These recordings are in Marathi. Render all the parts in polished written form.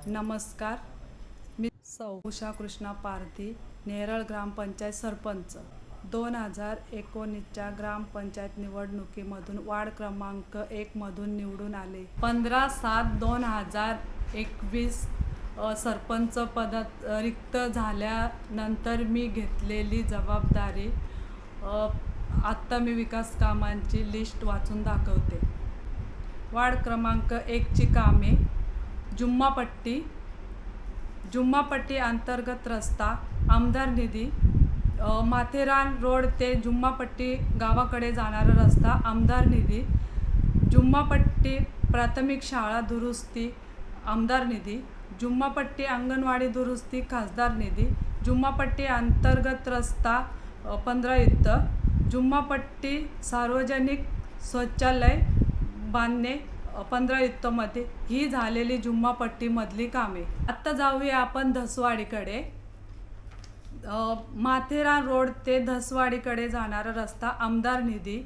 नमस्कार, मी सौ उषा कृष्णा पारधी, नेरळ ग्रामपंचायत सरपंच. 2019च्या ग्रामपंचायत निवडणुकीमधून वार्ड क्रमांक 1 मधून निवडून आले. 15/7/2021 सरपंच पदात रिक्त झाल्यानंतर मी घेतलेली जबाबदारी. आत्ता मी विकास कामांची लिस्ट वाचून दाखवते. वार्ड क्रमांक 1ची कामे: जुम्मापट्टी अंतर्गत रस्ता, आमदार निधी. माथेरान रोड ते जुम्मापट्टी गावाकडे जाणारा रस्ता, आमदार निधी. जुम्मापट्टी प्राथमिक शाळा दुरुस्ती, आमदार निधी. जुम्मापट्टी अंगणवाडी दुरुस्ती, खासदार निधी. जुम्मापट्टी अंतर्गत रस्ता 15 जुम्मापट्टी सार्वजनिक शौचालय बांधणे 15 मध्ये. ही झालेली जुम्मापट्टीमधली कामे. आत्ता जाऊया आपण धसवाडीकडे. माथेरान रोड ते धसवाडीकडे जाणारा रस्ता, आमदार निधी.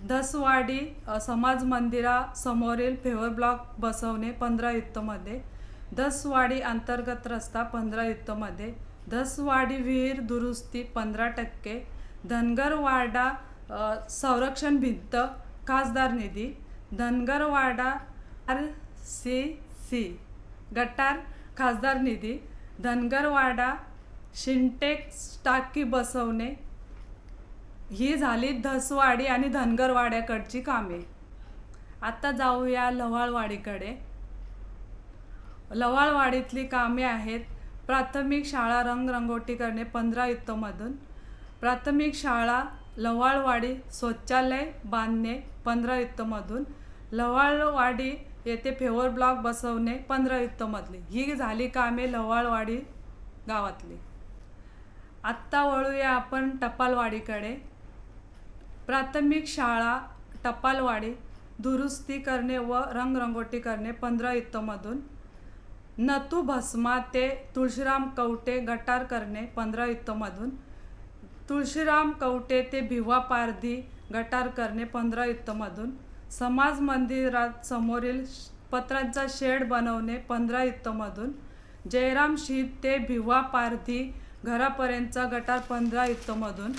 धसवाडी समाज मंदिरासमोरील फेवर ब्लॉक बसवणे 15 मध्ये. धसवाडी अंतर्गत रस्ता 15 मध्ये. धसवाडी विहीर दुरुस्ती 15%. धनगरवाडा संरक्षण भिंत, खासदार निधी. धनगरवाडा RCC गटार, खासदार निधी. धनगरवाडा सिंटेक्स टाकी बसवणे. ही झाली धसवाडी आणि धनगरवाड्याकडची कामे. आता जाऊया लव्हाळवाडीकडे. लव्हाळवाडीतली कामे आहेत: प्राथमिक शाळा रंगरंगोटी करणे 15 मधून. प्राथमिक शाळा लव्हाळवाडी शौचालय बांधणे 15 मधून. लव्हाळवाडी येथे फेवर ब्लॉक बसवणे 15 मधली. ही झाली कामे लव्हाळवाडी गावातली. आत्ता वळूया आपण टपालवाडीकडे. प्राथमिक शाळा टपालवाडी दुरुस्ती करणे व रंगरंगोटी करणे 15 मधून. नतू भस्मा ते तुळशीराम कवटे गटार करणे 15 मधून. तुळशीराम कवटे ते भिवा पारधी गटार करणे 15 मधून. समाज मंदिरात समोरील पत्र्याचा शेड बनवणे 15 मधून. जयराम शीत ते भिवा पारधी घरापर्यंतचा गटार 15 मधून.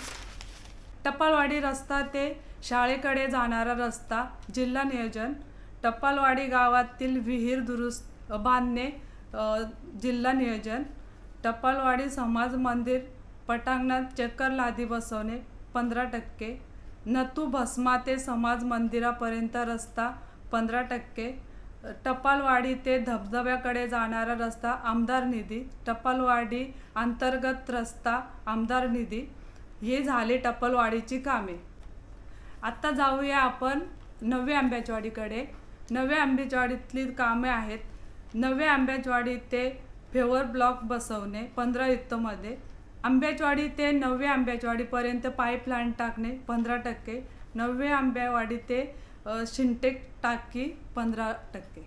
टपालवाडी रस्ता ते शाळेकडे जाणारा रस्ता, जिल्हा नियोजन. टपालवाडी गावातील विहीर दुरुस्त बांधणे, जिल्हा नियोजन. टपालवाडी समाज मंदिर पटांगणात चक्कर लादी बसवणे 15%. नतू भस्मा ते समाज मंदिरापर्यंत रस्ता 15%. टपालवाडी ते धबधब्याकडे जाणारा रस्ता, आमदार निधी. टपालवाडी अंतर्गत रस्ता, आमदार निधी. ही झाली टपालवाडीची कामे. आत्ता जाऊया आपण नव्या आंब्याचवाडीकडे. नव्या आंब्याचवाडीतली कामे आहेत: नव्या आंब्याचवाडी ते फेवर ब्लॉक बसवणे 15 मध्ये. आंब्याचवाडी ते नव्या आंब्याचवाडीपर्यंत पाईपलाईन टाकणे 15%. नव्या आंब्यावाडी ते सिंटेक्स टाकी 15%.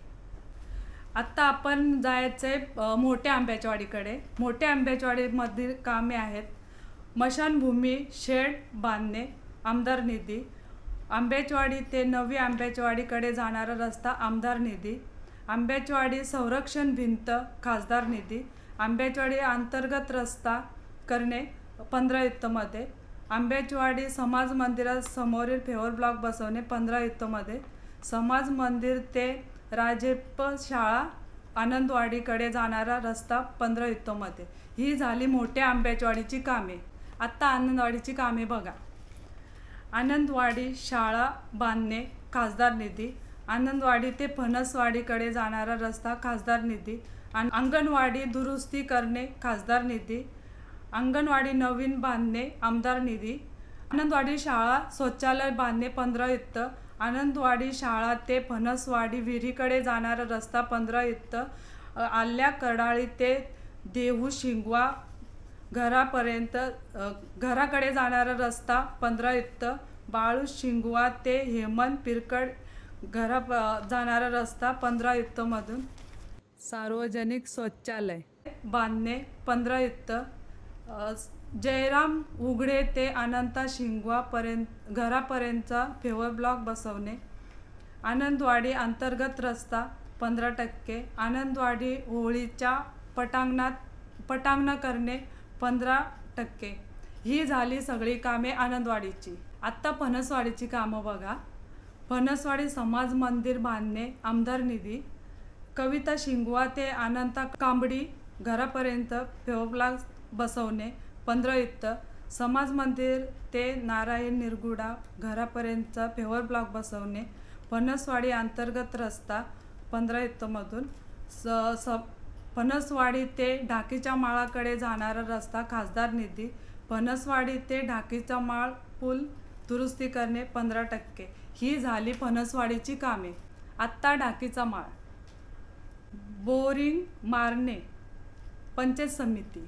आत्ता आपण जायचं आहे मोठ्या आंब्याचवाडीकडे. मोठ्या आंब्याचवाडीमधील कामे आहेत: मशानभूमी शेड बांधणे, आमदार निधी. आंब्याचवाडी ते नवी आंब्याचवाडीकडे जाणारा रस्ता, आमदार निधी. आंब्याचवाडी संरक्षण भिंत, खासदार निधी. आंब्याचवाडी अंतर्गत रस्ता करणे 15 मध्ये. आंब्याचवाडी समाज मंदिरासमोरील फेवर ब्लॉक बसवणे 15 मध्ये. समाज मंदिर ते राजेप्प शाळा आनंदवाडीकडे जाणारा रस्ता 15 मध्ये. ही झाली मोठ्या आंब्याचवाडीची कामे. आत्ता आनंदवाडीची कामे बघा. आनंदवाडी शाळा बांधणे, खासदार निधी. आनंदवाडी ते फणसवाडीकडे जाणारा रस्ता, खासदार निधी. अंगणवाडी दुरुस्ती करणे, खासदार निधी. अंगणवाडी नवीन बांधणे, आमदार निधी. आनंदवाडी शाळा शौचालय बांधणे 15. आनंदवाडी शाळा ते फणसवाडी विहिरीकडे जाणारा रस्ता 15. आल्या कडाळी ते देहू शिंगवा घरापर्यंत घराकडे जाणारा रस्ता 15. बाळू शिंगवा ते हेमंत पिरकड घरा जाणारा रस्ता 15 मधून. सार्वजनिक शौचालय बांधणे 15. जयराम उघडे ते अनंता शिंगवापर्यंत घरापर्यंतचा फेवर ब्लॉक बसवणे. आनंदवाडी अंतर्गत रस्ता 15%, आनंदवाडी होळीच्या पटांगण करणे 15%. ही झाली सगळी कामे आनंदवाडीची. आत्ता फणसवाडीची कामं बघा. फणसवाडी समाज मंदिर बांधणे आमदार निधी. कविता शिंगवा ते अनंता कांबडी घरापर्यंत फेवरब्लॉक बसवणे 15%. समाज मंदिर ते नारायण निरगुडा घरापर्यंत फेवरब्लॉक बसवणे. फणसवाडी अंतर्गत रस्ता 15% मधून. फणसवाडी ते ढाकीच्या माळाकडे जाणारा रस्ता खासदार निधी. फणसवाडी ते ढाकीचा माळ पूल दुरुस्ती करणे 15%. ही झाली फणसवाडीची कामे. आत्ता ढाकीचा माळ बोरिंग मारणे पंचायत समिती.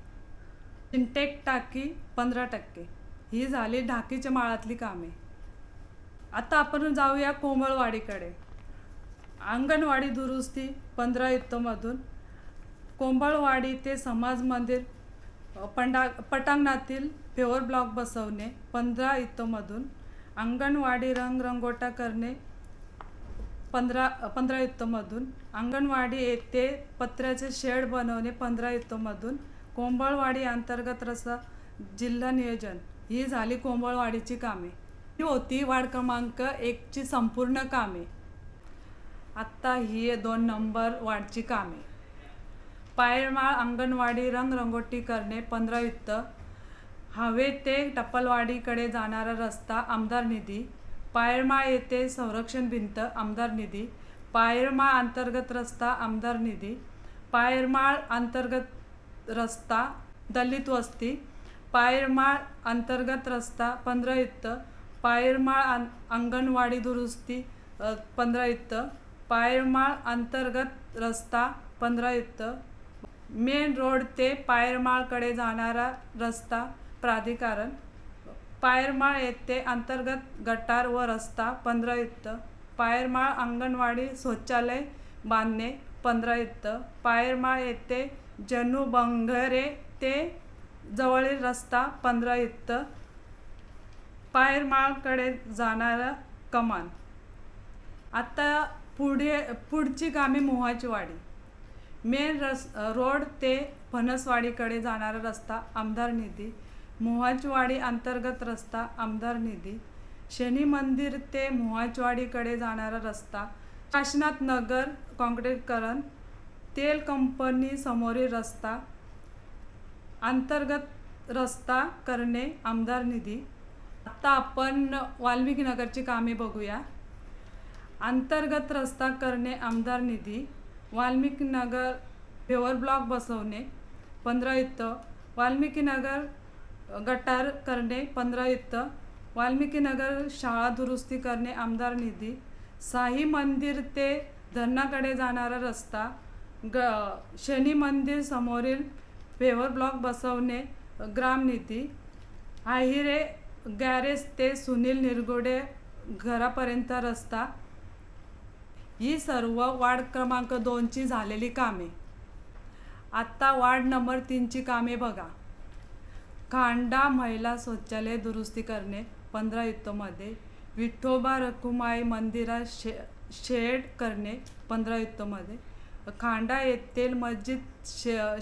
सिंटेक टाकी 15%. ही झाली ढाकीच्या माळातली कामे. आता आपण जाऊया कोंबळवाडीकडे. अंगणवाडी दुरुस्ती 15% मधून. कोंबळवाडी ते समाज मंदिर पटांगणातील फेवर ब्लॉक बसवणे 15% मधून. अंगणवाडी रंगरंगोटा करणे 15% मधून. अंगणवाडी येथे पत्र्याचे शेड बनवणे 15% मधून. कोंबळवाडी अंतर्गत रस्ता जिल्हा नियोजन. ही झाली कोंबळवाडीची कामे. ही होती वार्ड क्रमांक 1ची संपूर्ण कामे. आत्ता ही 2 नंबर वार्डची कामे. पायरमाळ अंगणवाडी रंगरंगोटी करणे 15%. हवे ते टप्पलवाडीकडे जाणारा रस्ता आमदार निधी. पायरमाळ येथे संरक्षण भिंत आमदार निधी. पायरमाळ अंतर्गत रस्ता आमदार निधी. पायरमाळ अंतर्गत रस्ता दलित वस्ती. पायरमाळ अंतर्गत रस्ता 15%. पायरमाळ अंगणवाडी दुरुस्ती 15%. पायरमाळ अंतर्गत रस्ता 15%. मेन रोड ते पायरमाळकडे जाणारा रस्ता प्राधिकरण. पायरमाळ येथे अंतर्गत गटार व रस्ता 15%. पायरमाळ अंगणवाडी शौचालय बांधणे 15%. पायरमाळ येथे जनू बंगरे ते जवळील रस्ता 15%. पायरमाळकडे जाणारा कमान. आता पुढची कामे मोहाची वाडी. मेन रोड ते फणसवाडीकडे जाणारा रस्ता आमदार निधी. मोहाचवाडी अंतर्गत रस्ता आमदार निधी. शनी मंदिर ते मोहाचवाडीकडे जाणारा रस्ता काशीनाथ नगर काँक्रीटीकरण. तेल कंपनी समोरील रस्ता अंतर्गत रस्ता करणे आमदार निधी. आता आपण वाल्मिकी नगरची कामे बघूया. अंतर्गत रस्ता करणे आमदार निधी. वाल्मिकी नगर फेवर ब्लॉक बसवणे 15%. वाल्मिकी नगर गटार करणे 15%. वाल्मिकी नगर शाळा दुरुस्ती करणे आमदार निधी. साई मंदिर ते धरणाकडे जाणारा रस्ता शनी मंदिर समोरील फेवर ब्लॉक बसवणे ग्राम निधी. आहिरे गॅरेज ते सुनील निरगुडे घरापर्यंत रस्ता. ही सर्व वार्ड क्रमांक 2ची झालेली कामे. आत्ता वार्ड नंबर 3ची कामे बघा. खांडा महिला शौचालय दुरुस्ती करणे 15% मध्ये. विठोबा रखुमाई मंदिरात शेड करणे 15% मध्ये. खांडा येथील मस्जिद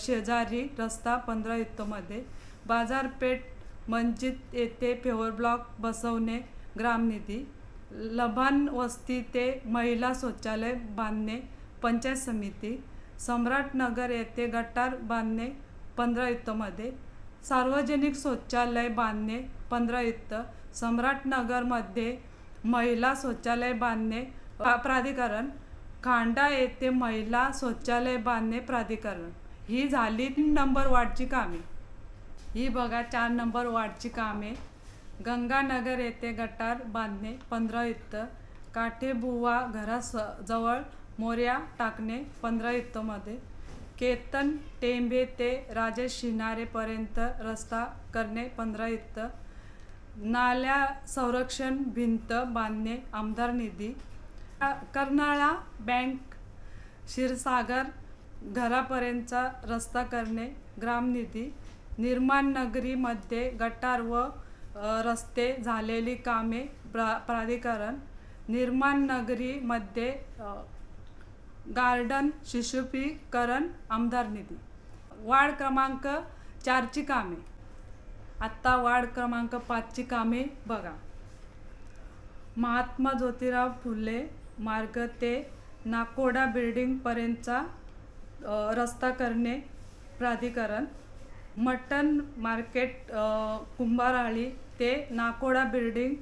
शेजारी रस्ता 15% मध्ये. बाजारपेठ मस्जिद येथे फेवर ब्लॉक बसवणे ग्रामनिधी. लभान वस्ती ते महिला शौचालय बांधणे पंचायत समिती. सम्राटनगर येथे गटार बांधणे 15% मध्ये. सार्वजनिक शौचालय बांधणे 15%. सम्राटनगरमध्ये महिला शौचालय बांधणे प्राधिकरण. खांडा येथे महिला शौचालय बांधणे प्राधिकरण. ही झाली 3 नंबर वार्डची कामे. ही बघा 4 नंबर वार्डची कामे. गंगानगर येथे गटार बांधणे 15%. काठेबुवा घराजवळ मोऱ्या टाकणे 15% मध्ये. केतन टेंबे ते राजेश शिनारेपर्यंत रस्ता करणे 15%. नाल्या संरक्षण भिंत बांधणे आमदार निधी. कर्नाळा बँक क्षीरसागर घरापर्यंतचा रस्ता करणे ग्रामनिधी. निर्माण नगरीमध्ये गटार व रस्ते झालेली कामे प्राधिकरण. निर्माण नगरीमध्ये गार्डन शिशुपीकरण आमदार निधी. वार्ड क्रमांक 4ची कामे. आत्ता वार्ड क्रमांक 5ची कामे बघा. महात्मा ज्योतिराव फुले मार्ग ते नाकोडा बिल्डिंगपर्यंतचा रस्ता करणे प्राधिकरण. मटन मार्केट कुंभाराळी ते नाकोडा बिल्डिंग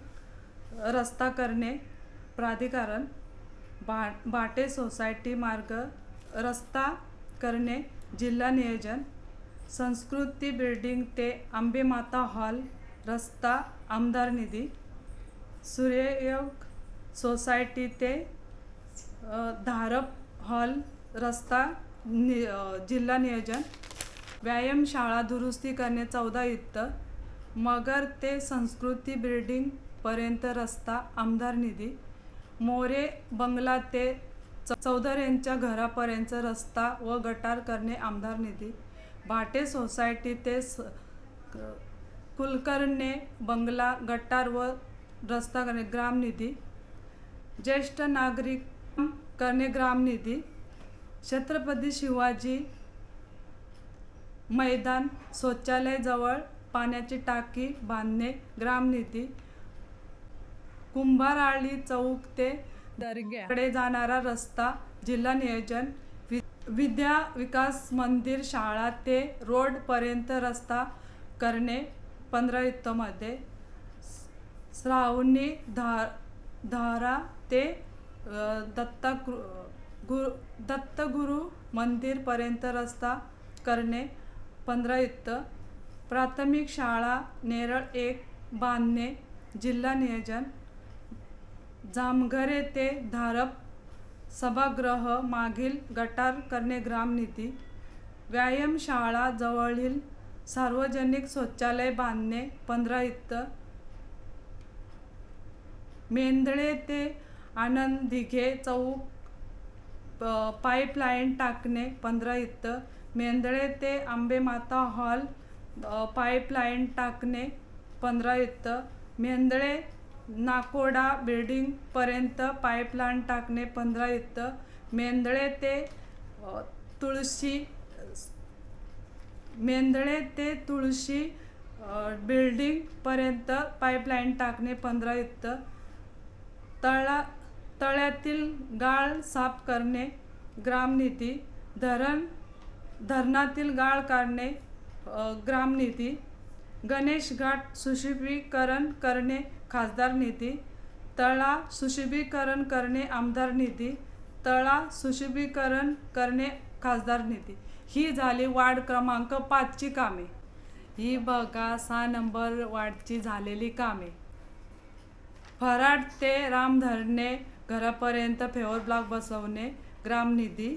रस्ता करणे प्राधिकरण. बाटे सोसायटी मार्ग रस्ता करणे जिल्हा नियोजन. संस्कृती बिल्डिंग ते अंबेमाता हॉल रस्ता आमदार निधी. सूर्ययोग सोसायटी ते धारप हॉल रस्ता जिल्हा नियोजन. व्यायामशाळा दुरुस्ती करणे 14 युक्त. मगर ते संस्कृती बिल्डिंग पर्यंत रस्ता आमदार निधी. मोरे बंगला ते चौधऱ्यांच्या घरापर्यंत रस्ता व गटार करणे आमदार निधी. भाटे सोसायटी ते कुलकर्णी बंगला गटार व रस्ता करणे ग्राम निधी. ज्येष्ठ नागरिक करणे ग्राम निधी. छत्रपती शिवाजी मैदान शौचालय जवळ पाण्याची टाकी बांधणे ग्राम निधी. कुंभाराळी चौक ते दर्ग्याकडे जाणारा रस्ता जिल्हा नियोजन. विद्या विकास मंदिर शाळा ते रोड पर्यंत रस्ता करणे 15 युक्तमध्ये. श्रावणी धारा ते दत्तगुरू मंदिर पर्यंत रस्ता करणे 15 युक्त. प्राथमिक शाळा नेरळ 1 बांधणे जिल्हा नियोजन. जामघरे ते धारप सभागृह मागील गटार करणे ग्राम निधी. व्यायामशाळा जवळील सार्वजनिक शौचालय बांधणे 15 युक्त. मेंदळे ते आनंद दिघे चौक पाईपलाईन टाकणे 15 युक्त. मेंदळे ते अंबेमाता हॉल पाईपलाईन टाकणे 15 युक्त. मेंदळे नाकोडा बिल्डिंगपर्यंत पाईपलाईन टाकणे 15 युक्त. मेंदळे ते तुळशी बिल्डिंगपर्यंत पाईपलाईन टाकणे 15 युक्त. तळ्यातील गाळ साफ करणे ग्राम निधी. धरणातील गाळ काढणे ग्राम निधी. गणेश घाट सुशोभीकरण करणे खासदार निधी. तळा सुशोभीकरण करणे आमदार निधी. तळा सुशोभीकरण करणे खासदार निधी. ही झाली वार्ड क्रमांक 5ची कामे. ही बघा 6 नंबर वार्डची झालेली कामे. फराड ते रामधरणे घरापर्यंत फेवर ब्लॉक बसवणे ग्राम निधी.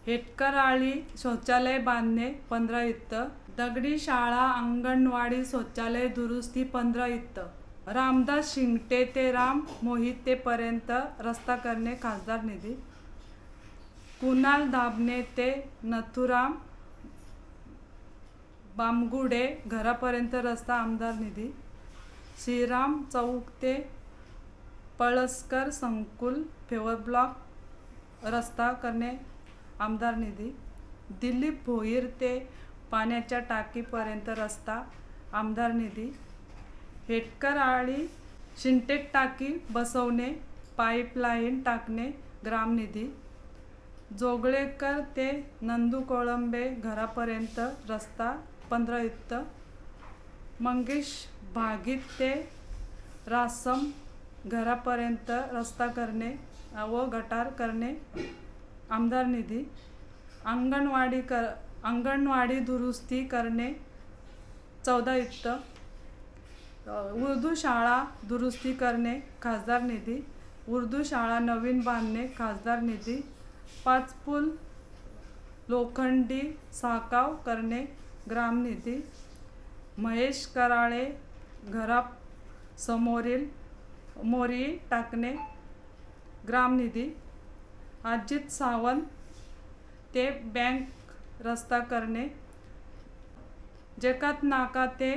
हेटकराळी शौचालय बांधणे 15 युक्त. दगडी शाळा अंगणवाडी शौचालय दुरुस्ती 15 युक्त. रामदास शिंगटे ते राम मोहिते पर्यंत रस्ता करणे खासदार निधी. कुणाल दाभणे ते नथुराम बामगुडे घरापर्यंत रस्ता आमदार निधी. श्रीराम चौक ते पळसकर संकुल फेवर ब्लॉक रस्ता करणे आमदार निधी. दिलीप भोईर ते पाण्याच्या टाकीपर्यंत रस्ता आमदार निधी. हेटकराळी सिंटेक्स टाकी बसवणे पाईपलाईन टाकणे ग्राम निधी. जोगळेकर ते नंदू कोळंबे घरापर्यंत रस्ता 15 युक्त. मंगेश भागीत ते रासम घरापर्यंत रस्ता करणे व गटार करणे आमदार निधी. अंगणवाडी दुरुस्ती करणे 14 युक्त. उर्दू शाळा दुरुस्ती करणे खासदार निधी. उर्दू शाळा नवीन बांधणे खासदार निधी. 5 पूल लोखंडी साकाव करणे ग्राम निधी. महेश कराळे घरासमोरील मोरी टाकणे ग्राम निधी. अजित सावंत ते बँक रस्ता करणे. जकात नाका ते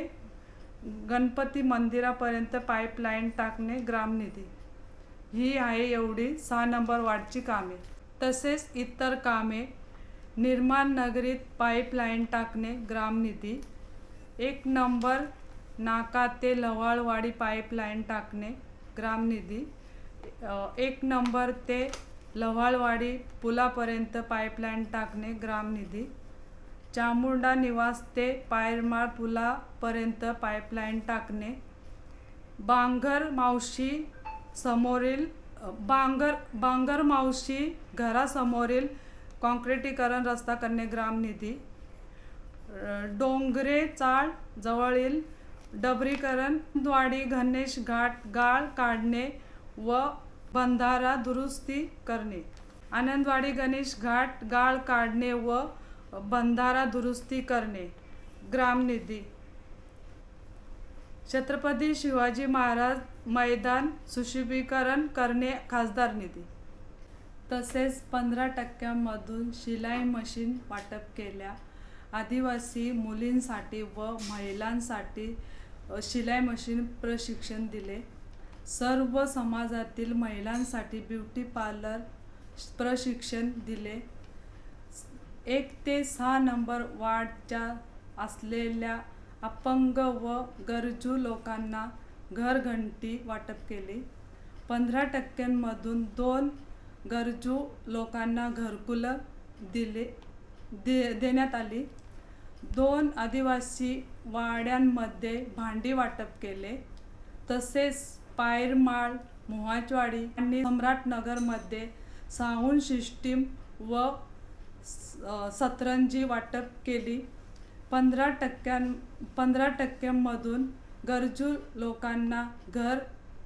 गणपती मंदिरापर्यंत पाईपलाईन टाकणे ग्राम निधी. ही आहे एवढी 6 नंबर वार्डची कामे. तसेच इतर कामे निर्माण नगरीत पाईपलाईन टाकणे ग्रामनिधी, 1 नंबर नाका ते लवाळवाडी पाईपलाईन टाकणे ग्रामनिधी, 1 नंबर ते लव्हाळवाडी पुलापर्यंत पाईपलाईन टाकणे ग्रामनिधी, चामुंडा निवास ते पायरमाळ पुलापर्यंत पाईपलाईन टाकणे, बांगर मावशी घरासमोरील काँक्रिटीकरण रस्ता करणे ग्रामनिधी, डोंगरे चाळ जवळील डबरीकरण द्वाडी गणेश घाट गाळ काढणे व बंधारा दुरुस्ती करणे, आनंदवाडी गणेश घाट गाळ काढणे व बंधारा दुरुस्ती करणे ग्रामनिधी, छत्रपती शिवाजी महाराज मैदान सुशोभीकरण करणे खासदार निधी. तसेच 15% शिलाई मशीन वाटप केल्या. आदिवासी मुलींसाठी व महिलांसाठी शिलाई मशीन प्रशिक्षण दिले. सर्व समाजातील महिलांसाठी ब्युटी पार्लर प्रशिक्षण दिले. 1 ते 6 नंबर वार्डच्या असलेल्या अपंग व गरजू लोकांना घरघंटी वाटप केली. 15% 2 गरजू लोकांना घरकुलं देण्यात आली. 2 आदिवासी वाड्यांमध्ये भांडी वाटप केले. तसेच पायरमाळ, मोहाचवाडी आणि सम्राटनगरमध्ये साऊंड सिस्टीम व सतरंजी वाटप केली. 15% गरजू लोकांना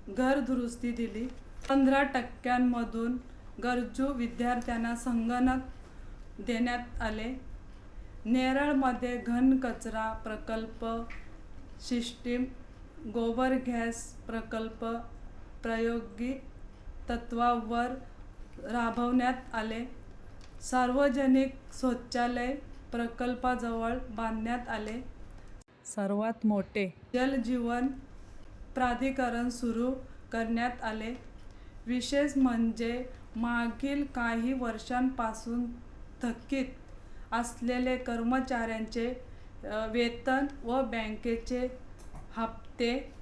घर दुरुस्ती दिली. 15% गरजू विद्यार्थ्यांना संगणक देण्यात आले. नेरळमध्ये घन कचरा प्रकल्प सिस्टीम, गोबर गॅस प्रकल्प प्रायोगिक तत्त्वावर राबवण्यात आले. सार्वजनिक शौचालय प्रकल्पाजवळ बांधण्यात आले. सर्वात मोठे जल जीवन प्राधिकरण सुरू करण्यात आले. विशेष म्हणजे मागील काही वर्षांपासून थकीत असलेले कर्मचाऱ्यांचे वेतन व बँकेचे हप्ते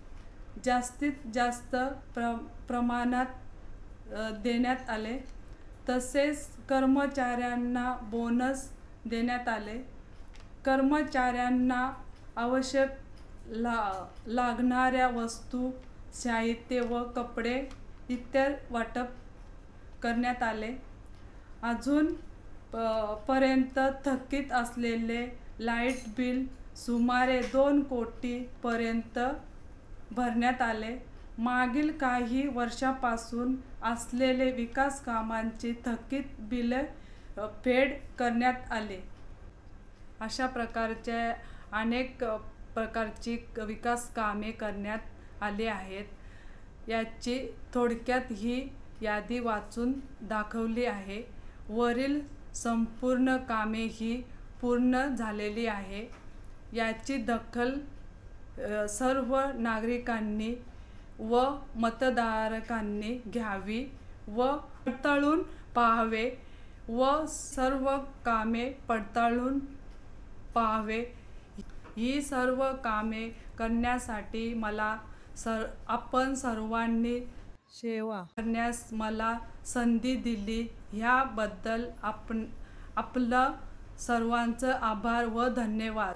जास्तीत जास्त प्रमाणात देण्यात आले. तसेच कर्मचाऱ्यांना बोनस देण्यात आले. कर्मचाऱ्यांना आवश्यक लागणाऱ्या वस्तू, साहित्य व कपडे इत्यादी वाटप करण्यात आले. अजून पर्यंत थकीत असलेले लाईट बिल सुमारे 2 कोटी पर्यंत भरण्यात आले. मागील काही वर्षांपासून असलेले विकास कामांची थकीत बिले फेड करण्यात आली. अशा प्रकारचे अनेक प्रकारची विकास कामे करण्यात आली आहेत. याची थोडक्यात ही यादी वाचून दाखवली आहे. वरील संपूर्ण कामे ही पूर्ण झालेली आहे. याची दखल सर्व नागरिकांनी व मतदारांनी घ्यावी व पडताळून पाहावे व सर्व कामे पडताळून पाहावे. ही सर्व कामे करण्यासाठी आपण सर्वांनी सेवा करण्यास मला संधी दिली, ह्याबद्दल आपलं सर्वांचं आभार व धन्यवाद.